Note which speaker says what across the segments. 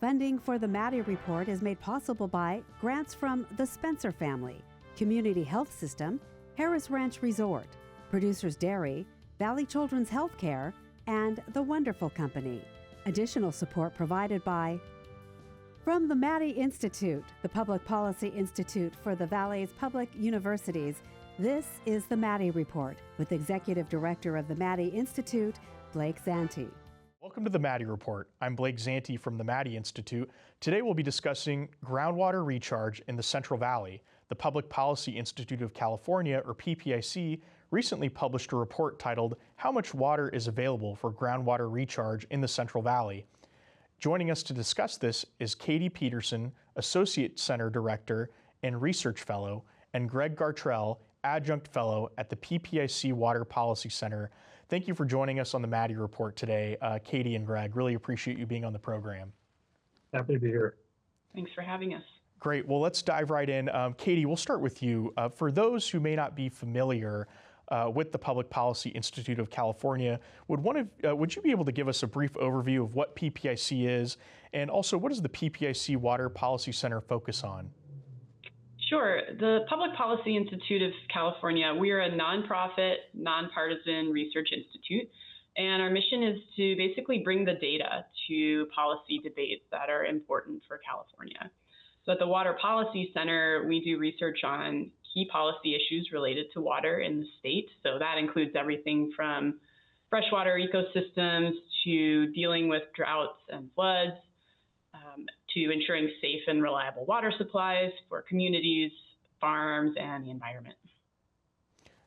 Speaker 1: Funding for the Maddy Report is made possible by grants from the Spencer family, Community Health System, Harris Ranch Resort, Producers Dairy, Valley Children's Healthcare, and The Wonderful Company. Additional support provided by from the Maddy Institute, the Public Policy Institute for the Valley's public universities. This is the Maddy Report with Executive Director of the Maddy Institute, Blake Zanti.
Speaker 2: Welcome to the Maddy Report. I'm Blake Zanti from the Maddy Institute. Today we'll be discussing groundwater recharge in the Central Valley. The Public Policy Institute of California, or PPIC, recently published a report titled, "How Much Water is Available for Groundwater Recharge in the Central Valley?" Joining us to discuss this is Caity Peterson, Associate Center Director and Research Fellow, and Greg Gartrell, Adjunct Fellow at the PPIC Water Policy Center. Thank you for joining us on the Maddy Report today, Caity and Greg. Really appreciate you being on the program.
Speaker 3: Happy to be here.
Speaker 4: Thanks for having us.
Speaker 2: Great. Well, let's dive right in. Caity, we'll start with you. For those who may not be familiar with the Public Policy Institute of California, would you be able to give us a brief overview of what PPIC is, and also what does the PPIC Water Policy Center focus on?
Speaker 4: Sure. The Public Policy Institute of California, we are a nonprofit, nonpartisan research institute, and our mission is to basically bring the data to policy debates that are important for California. So at the Water Policy Center, we do research on key policy issues related to water in the state. So that includes everything from freshwater ecosystems to dealing with droughts and floods, to ensuring safe and reliable water supplies for communities, farms, and the environment.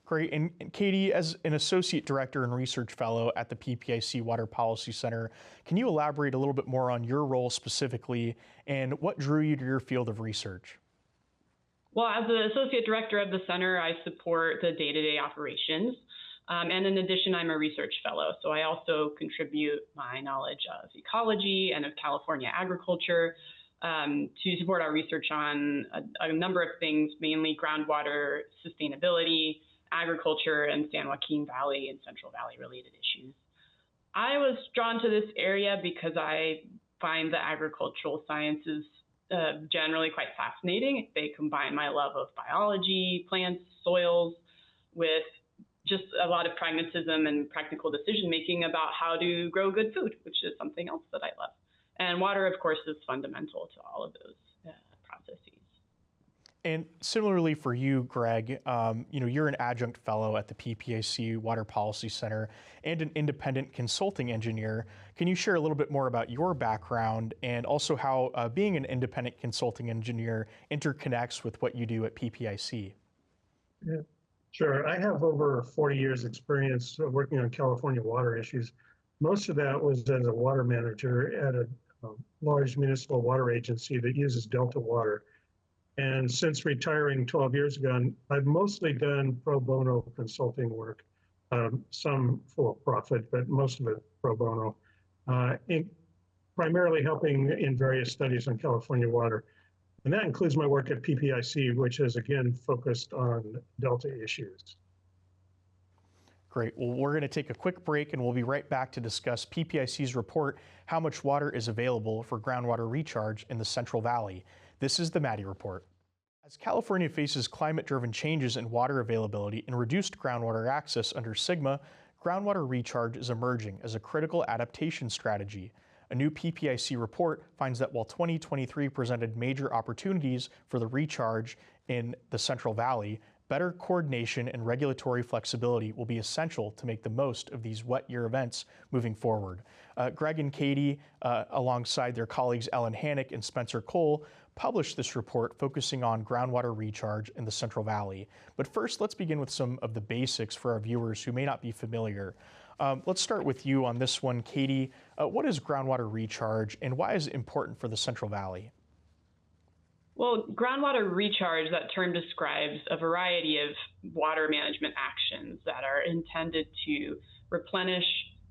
Speaker 2: Great. And Caity, as an Associate Director and Research Fellow at the PPIC Water Policy Center, can you elaborate a little bit more on your role specifically and what drew you to your field of research?
Speaker 4: Well, as the Associate Director of the Center, I support the day-to-day operations. And in addition, I'm a research fellow, so I also contribute my knowledge of ecology and of California agriculture to support our research on a number of things, mainly groundwater sustainability, agriculture, and San Joaquin Valley and Central Valley related issues. I was drawn to this area because I find the agricultural sciences generally quite fascinating. They combine my love of biology, plants, soils, with just a lot of pragmatism and practical decision-making about how to grow good food, which is something else that I love. And water, of course, is fundamental to all of those processes.
Speaker 2: And similarly for you, Greg, you're an adjunct fellow at the PPIC Water Policy Center and an independent consulting engineer. Can you share a little bit more about your background and also how being an independent consulting engineer interconnects with what you do at PPIC?
Speaker 3: Yeah. Sure. I have over 40 years experience working on California water issues. Most of that was as a water manager at a large municipal water agency that uses Delta water. And since retiring 12 years ago, I've mostly done pro bono consulting work, some for profit, but most of it pro bono, primarily helping in various studies on California water. And that includes my work at PPIC, which is, again, focused on Delta issues.
Speaker 2: Great. Well, we're going to take a quick break, and we'll be right back to discuss PPIC's report, How Much Water is Available for Groundwater Recharge in the Central Valley. This is the Maddy Report. As California faces climate-driven changes in water availability and reduced groundwater access under SGMA, groundwater recharge is emerging as a critical adaptation strategy. A new PPIC report finds that while 2023 presented major opportunities for the recharge in the Central Valley, better coordination and regulatory flexibility will be essential to make the most of these wet year events moving forward. Greg and Caity, alongside their colleagues Ellen Hannick and Spencer Cole, published this report focusing on groundwater recharge in the Central Valley. But first, let's begin with some of the basics for our viewers who may not be familiar. Let's start with you on this one, Caity. What is groundwater recharge and why is it important for the Central Valley?
Speaker 4: Well, groundwater recharge, that term describes a variety of water management actions that are intended to replenish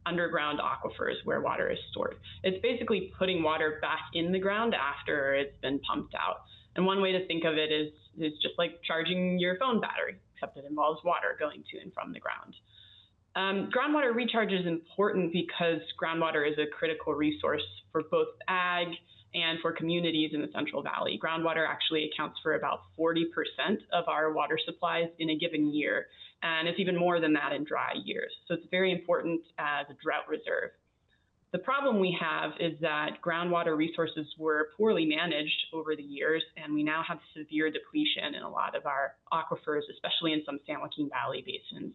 Speaker 4: underground aquifers where water is stored. It's basically putting water back in the ground after it's been pumped out. And one way to think of it is just like charging your phone battery, except it involves water going to and from the ground. Groundwater recharge is important because groundwater is a critical resource for both ag and for communities in the Central Valley. Groundwater actually accounts for about 40% of our water supplies in a given year, and it's even more than that in dry years. So it's very important as a drought reserve. The problem we have is that groundwater resources were poorly managed over the years, and we now have severe depletion in a lot of our aquifers, especially in some San Joaquin Valley basins.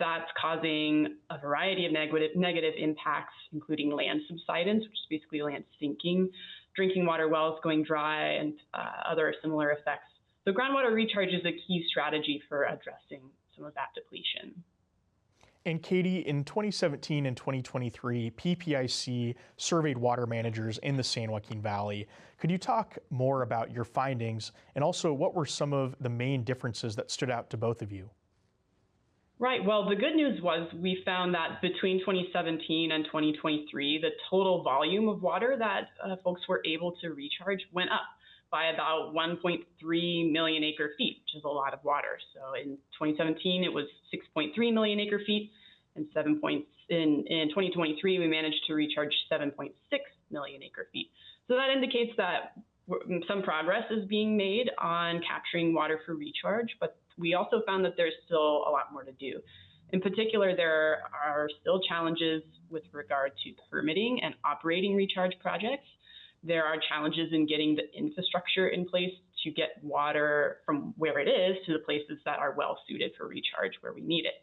Speaker 4: That's causing a variety of negative impacts, including land subsidence, which is basically land sinking, drinking water wells going dry, and other similar effects. So groundwater recharge is a key strategy for addressing some of that depletion.
Speaker 2: And Caity, in 2017 and 2023, PPIC surveyed water managers in the San Joaquin Valley. Could you talk more about your findings, and also what were some of the main differences that stood out to both of you?
Speaker 4: Right. Well, the good news was we found that between 2017 and 2023, the total volume of water that folks were able to recharge went up by about 1.3 million acre feet, which is a lot of water. So in 2017, it was 6.3 million acre feet, and in 2023, we managed to recharge 7.6 million acre feet. So that indicates that some progress is being made on capturing water for recharge, but we also found that there's still a lot more to do. In particular, there are still challenges with regard to permitting and operating recharge projects. There are challenges in getting the infrastructure in place to get water from where it is to the places that are well suited for recharge where we need it.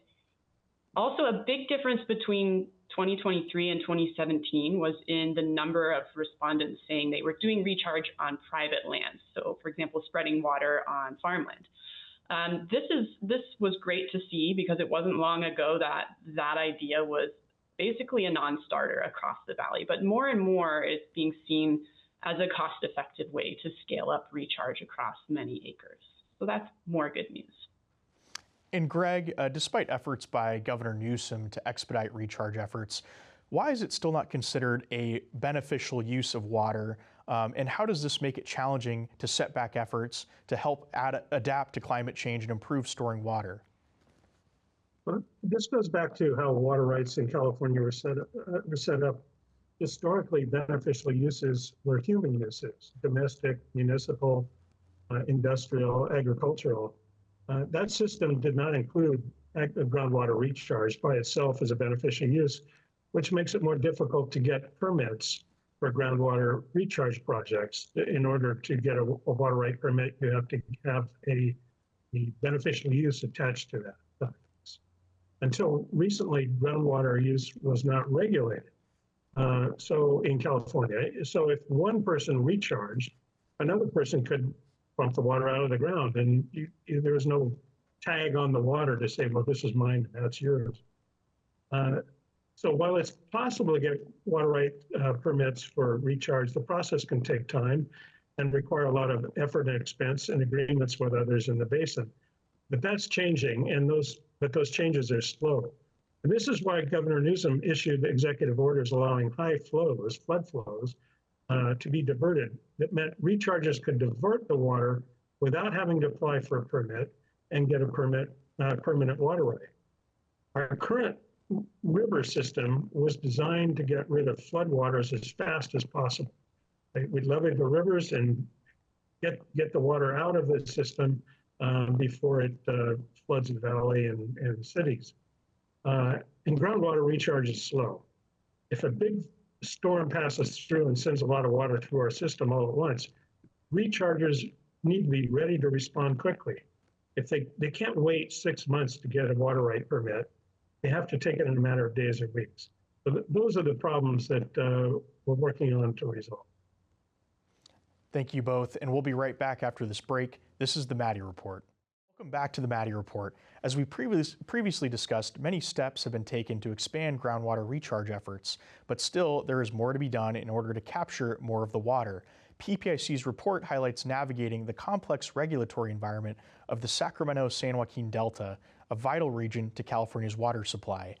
Speaker 4: Also, a big difference between 2023 and 2017 was in the number of respondents saying they were doing recharge on private land. So, for example, spreading water on farmland. This was great to see, because it wasn't long ago that idea was basically a non-starter across the valley, but more and more it's being seen as a cost-effective way to scale up recharge across many acres. So that's more good news.
Speaker 2: And Greg, despite efforts by Governor Newsom to expedite recharge efforts, why is it still not considered a beneficial use of water? And how does this make it challenging to set back efforts to help adapt to climate change and improve storing water?
Speaker 3: Well, this goes back to how water rights in California were set up. Historically, beneficial uses were human uses: domestic, municipal, industrial, agricultural. That system did not include active groundwater recharge by itself as a beneficial use, which makes it more difficult to get permits for groundwater recharge projects. In order to get a water right permit, you have to have the beneficial use attached to that. Until recently, groundwater use was not regulated. So in California, so if one person recharged, another person could pump the water out of the ground, and there was no tag on the water to say, well, this is mine, that's yours. So while it's possible to get water right permits for recharge, the process can take time and require a lot of effort and expense and agreements with others in the basin. But that's changing, and those changes are slow. And this is why Governor Newsom issued executive orders allowing high flows, flood flows, to be diverted. That meant recharges could divert the water without having to apply for a permit and get a permanent water right. Our current river system was designed to get rid of floodwaters as fast as possible. We'd levee the rivers and get the water out of the system before it floods the valley and cities. And groundwater recharge is slow. If a big storm passes through and sends a lot of water through our system all at once, rechargers need to be ready to respond quickly. If they can't wait 6 months to get a water right permit, they have to take it in a matter of days or weeks. So those are the problems that we're working on to resolve.
Speaker 2: Thank you both, and we'll be right back after this break. This is the Maddy Report. Welcome back to the Maddy Report. As we previously discussed, many steps have been taken to expand groundwater recharge efforts, but still there is more to be done in order to capture more of the water. PPIC's report highlights navigating the complex regulatory environment of the Sacramento-San Joaquin Delta, a vital region to California's water supply.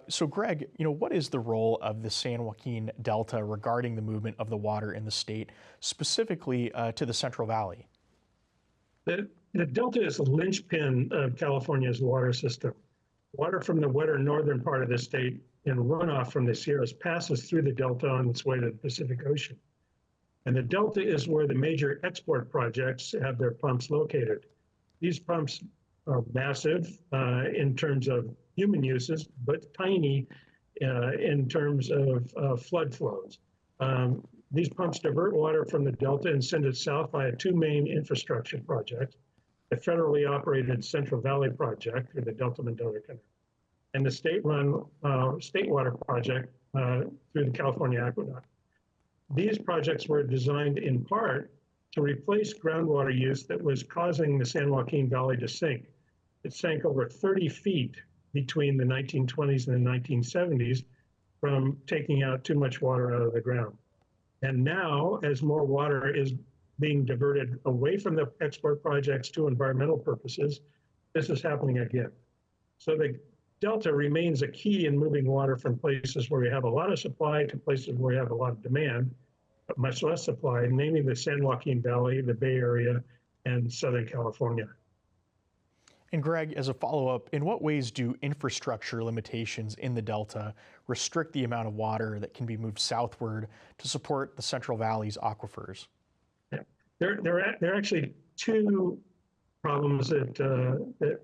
Speaker 2: So Greg, what is the role of the San Joaquin Delta regarding the movement of the water in the state, specifically to the Central Valley?
Speaker 3: The Delta is the linchpin of California's water system. Water from the wetter northern part of the state and runoff from the Sierras passes through the Delta on its way to the Pacific Ocean. And the delta is where the major export projects have their pumps located. These pumps are massive in terms of human uses, but tiny in terms of flood flows. These pumps divert water from the delta and send it south via two main infrastructure projects, the federally operated Central Valley Project through the Delta Mendota Canal, and the state-run State Water Project through the California Aqueduct. These projects were designed in part to replace groundwater use that was causing the San Joaquin Valley to sink. It sank over 30 feet between the 1920s and the 1970s from taking out too much water out of the ground. And now, as more water is being diverted away from the export projects to environmental purposes, this is happening again. So the delta remains a key in moving water from places where we have a lot of supply to places where we have a lot of demand, but much less supply, namely the San Joaquin Valley, the Bay Area, and Southern California.
Speaker 2: And Greg, as a follow-up, in what ways do infrastructure limitations in the Delta restrict the amount of water that can be moved southward to support the Central Valley's aquifers?
Speaker 3: Yeah. There are actually two problems that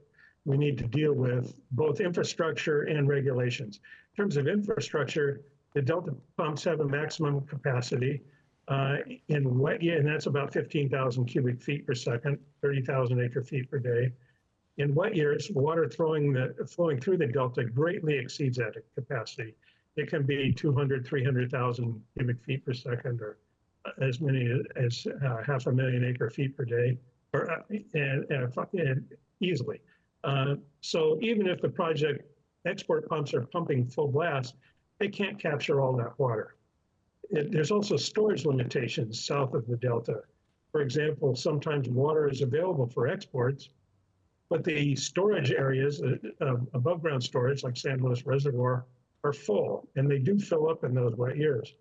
Speaker 3: we need to deal with, both infrastructure and regulations. In terms of infrastructure, the Delta pumps have a maximum capacity in wet year, and that's about 15,000 cubic feet per second, 30,000 acre feet per day. In wet years, water flowing through the delta greatly exceeds that capacity. It can be 200, 300,000 cubic feet per second, or as many as 500,000 acre feet per day, or and easily. So even if the project export pumps are pumping full blast, they can't capture all that water. There's also storage limitations south of the delta. For example, sometimes water is available for exports, but the storage areas, above ground storage, like San Luis Reservoir, are full, and they do fill up in those wet years.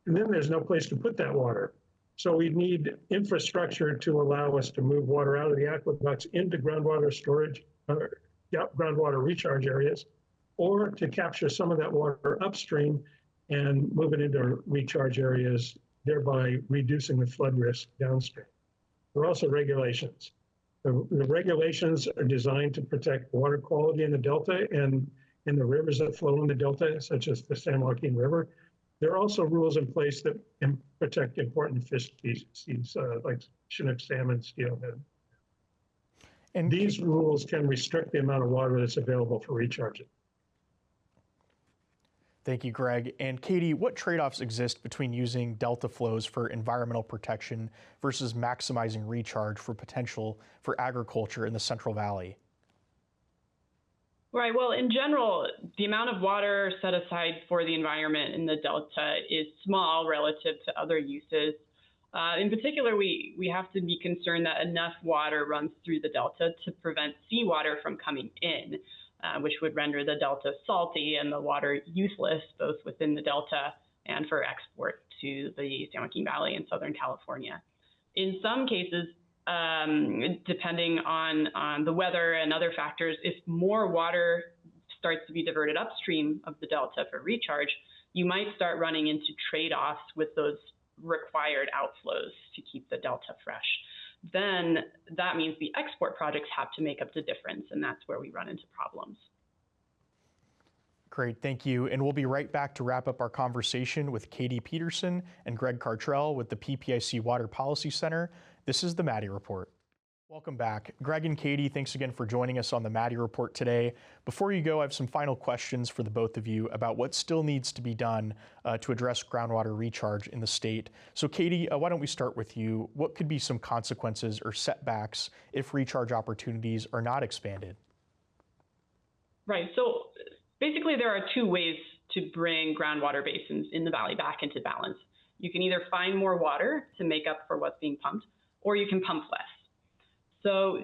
Speaker 3: And then there's no place to put that water. So we need infrastructure to allow us to move water out of the aqueducts into groundwater storage, groundwater recharge areas, or to capture some of that water upstream and move it into recharge areas, thereby reducing the flood risk downstream. There are also regulations. The regulations are designed to protect water quality in the Delta and in the rivers that flow in the Delta, such as the San Joaquin River. There are also rules in place that protect important fish species like Chinook salmon, steelhead. And these rules can restrict the amount of water that's available for recharging.
Speaker 2: Thank you, Greg. And Caity, what trade-offs exist between using delta flows for environmental protection versus maximizing recharge for potential for agriculture in the Central Valley?
Speaker 4: Right. Well, in general, the amount of water set aside for the environment in the delta is small relative to other uses. In particular, we have to be concerned that enough water runs through the delta to prevent seawater from coming in, which would render the delta salty and the water useless, both within the delta and for export to the San Joaquin Valley in Southern California. In some cases, depending on the weather and other factors, if more water starts to be diverted upstream of the delta for recharge, you might start running into trade-offs with those required outflows to keep the delta fresh. Then that means the export projects have to make up the difference, and that's where we run into problems.
Speaker 2: Great, thank you. And we'll be right back to wrap up our conversation with Caity Peterson and Greg Gartrell with the PPIC Water Policy Center. This is the Maddy Report. Welcome back. Greg and Caity, thanks again for joining us on the Maddy Report today. Before you go, I have some final questions for the both of you about what still needs to be done to address groundwater recharge in the state. So Caity, why don't we start with you? What could be some consequences or setbacks if recharge opportunities are not expanded?
Speaker 4: Right, so basically there are two ways to bring groundwater basins in the valley back into balance. You can either find more water to make up for what's being pumped, or you can pump less. So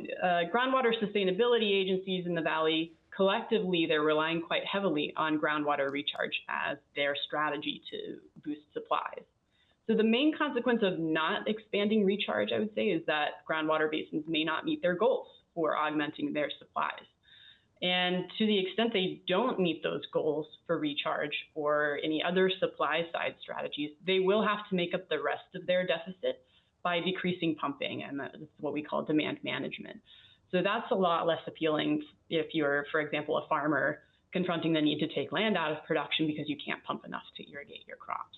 Speaker 4: groundwater sustainability agencies in the valley, collectively, they're relying quite heavily on groundwater recharge as their strategy to boost supplies. So the main consequence of not expanding recharge, I would say, is that groundwater basins may not meet their goals for augmenting their supplies. And to the extent they don't meet those goals for recharge or any other supply side strategies, they will have to make up the rest of their deficit by decreasing pumping, and that's what we call demand management. So that's a lot less appealing if you're, for example, a farmer confronting the need to take land out of production because you can't pump enough to irrigate your crops.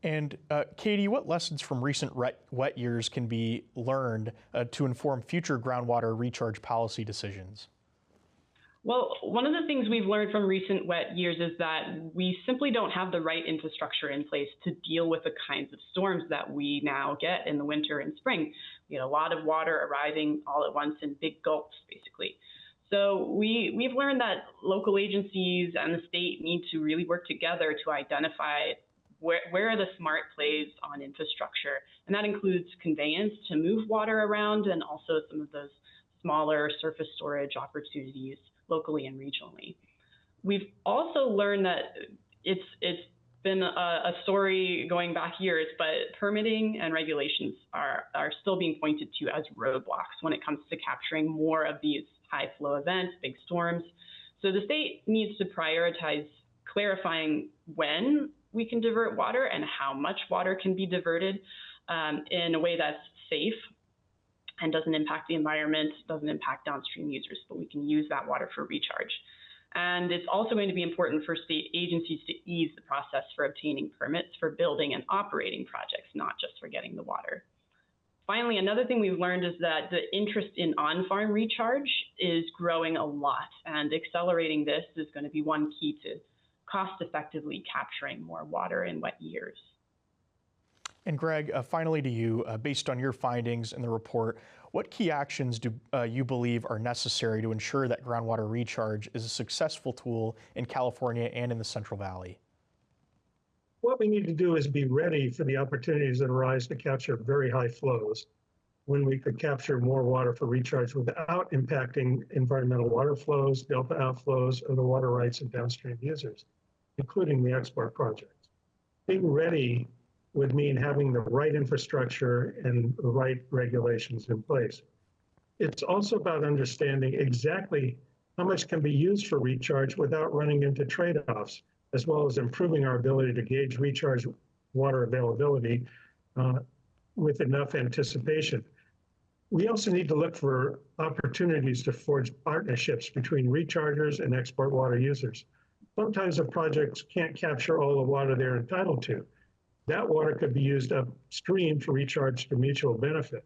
Speaker 2: And Caity, what lessons from recent wet years can be learned to inform future groundwater recharge policy decisions?
Speaker 4: Well, one of the things we've learned from recent wet years is that we simply don't have the right infrastructure in place to deal with the kinds of storms that we now get in the winter and spring. We get a lot of water arriving all at once in big gulps, basically. So we've learned that local agencies and the state need to really work together to identify where are the smart plays on infrastructure. And that includes conveyance to move water around and also some of those smaller surface storage opportunities locally and regionally. We've also learned that it's been a story going back years, but permitting and regulations are still being pointed to as roadblocks when it comes to capturing more of these high flow events, big storms. So the state needs to prioritize clarifying when we can divert water and how much water can be diverted in a way that's safe and doesn't impact the environment, doesn't impact downstream users, but we can use that water for recharge. And it's also going to be important for state agencies to ease the process for obtaining permits for building and operating projects, not just for getting the water. Finally, another thing we've learned is that the interest in on-farm recharge is growing a lot, and accelerating this is going to be one key to cost-effectively capturing more water in wet years.
Speaker 2: And Greg, finally to you, based on your findings in the report, what key actions do you believe are necessary to ensure that groundwater recharge is a successful tool in California and in the Central Valley?
Speaker 3: What we need to do is be ready for the opportunities that arise to capture very high flows when we could capture more water for recharge without impacting environmental water flows, delta outflows, or the water rights of downstream users, including the export projects. Being ready would mean having the right infrastructure and the right regulations in place. It's also about understanding exactly how much can be used for recharge without running into trade-offs, as well as improving our ability to gauge recharge water availability with enough anticipation. We also need to look for opportunities to forge partnerships between rechargers and export water users. Sometimes the projects can't capture all the water they're entitled to. That water could be used upstream for recharge to mutual benefit.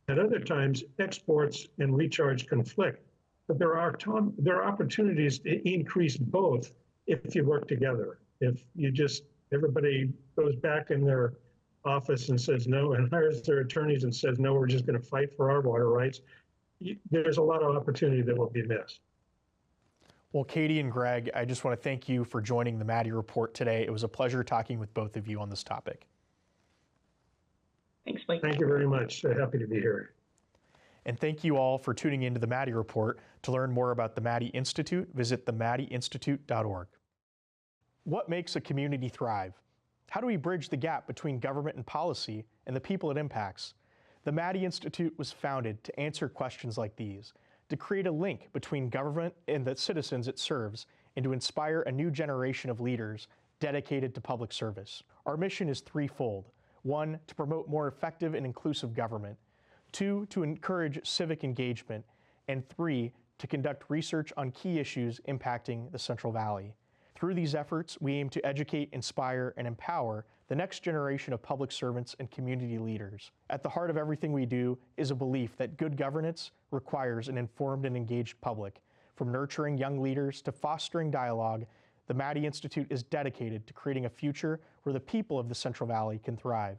Speaker 3: At other times, exports and recharge conflict, but there are opportunities to increase both if you work together. If you everybody goes back in their office and says no, and hires their attorneys and says, no, we're just going to fight for our water rights, there's a lot of opportunity that will be missed.
Speaker 2: Well, Caity and Greg, I just want to thank you for joining the Maddy Report today. It was a pleasure talking with both of you on this topic.
Speaker 4: Thanks, Blake.
Speaker 3: Thank you very much. Happy to be here.
Speaker 2: And thank you all for tuning into the Maddy Report. To learn more about the Maddy Institute, visit themaddyinstitute.org. What makes a community thrive? How do we bridge the gap between government and policy and the people it impacts? The Maddy Institute was founded to answer questions like these, to create a link between government and the citizens it serves, and to inspire a new generation of leaders dedicated to public service. Our mission is threefold. 1, to promote more effective and inclusive government. 2, to encourage civic engagement. And 3, to conduct research on key issues impacting the Central Valley. Through these efforts, we aim to educate, inspire, and empower the next generation of public servants and community leaders. At the heart of everything we do is a belief that good governance requires an informed and engaged public. From nurturing young leaders to fostering dialogue, the Maddy Institute is dedicated to creating a future where the people of the Central Valley can thrive.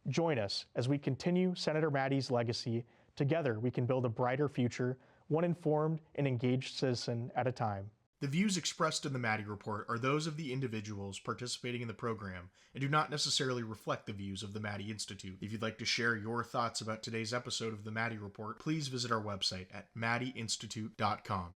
Speaker 2: Join us as we continue Senator Maddy's legacy. Together, we can build a brighter future, one informed and engaged citizen at a time. The views expressed in the Maddy Report are those of the individuals participating in the program and do not necessarily reflect the views of the Maddy Institute. If you'd like to share your thoughts about today's episode of the Maddy Report, please visit our website at maddyinstitute.com.